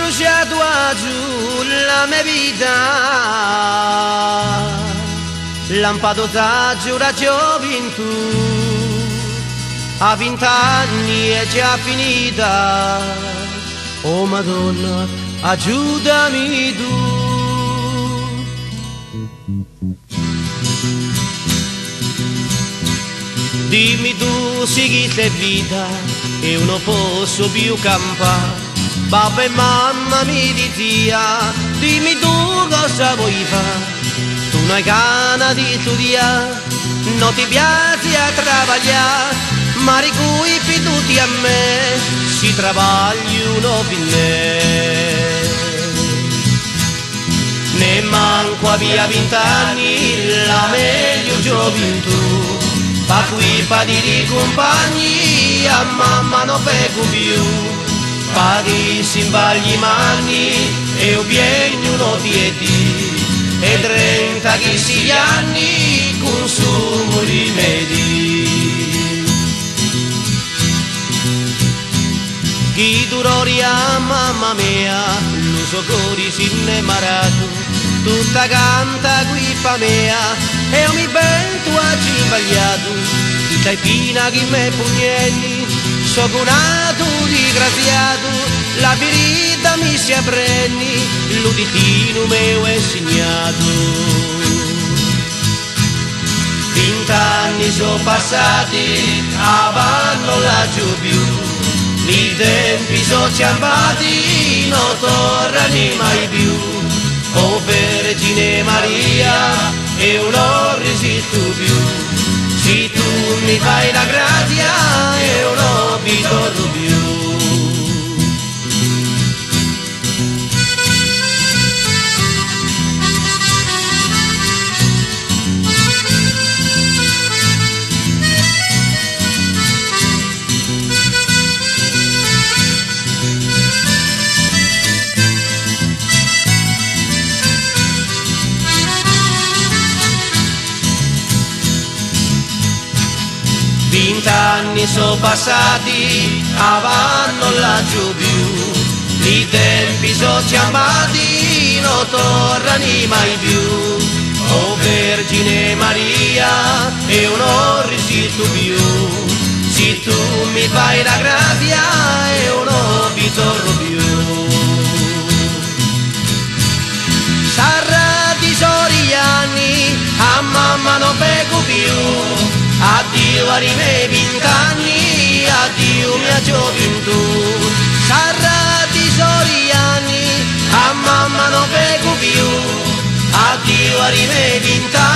bruciato a giù la mia vita, lampato da giù la gioventù, a 20 anni è già finita. Oh Madonna, aiutami tu. Dimmi tu se chi sei vita e io non posso più campare. Papà e mamma mi dizia, dimmi tu cosa vuoi fare. Tu non hai gana di studiare, non ti piace a travagliare, ma ricuipi tutti a me, si travagliano per me. Ne manco a via 20 anni, la meglio gioventù, pa qui pa di compagni, a mamma non pego più, pa di si imbagli mani, e io vieni uno dieti, e 30 che si anni, consumo rimedi. Chi duroria mamma mia, l'uso cori si ne marato, tutta canta qui pa mea, e io mi vento a cimbagliato, chi c'hai pina chi me pugnelli, so nato disgraziato, la birita mi si apprendi, l'uditino mio è segnato. 20 anni sono passati, avanno laggiù più, i tempi sono ciampati, non tornano mai più. Oh Vergine Maria, io non resisto più, se tu mi fai la grazia, io non vi torno più. Vent'anni sono passati, avanno laggiù più, i tempi sono ciampati, non tornano mai più. Oh Vergine Maria, io non resisto più, se tu mi fai la grazia, io non vi torno più. Sarà di Soriani, a mamma non pego più, addio a me 20 anni, addio mia gioventù. Sarà di Soriani, a mamma non pego più, addio a me 20 anni.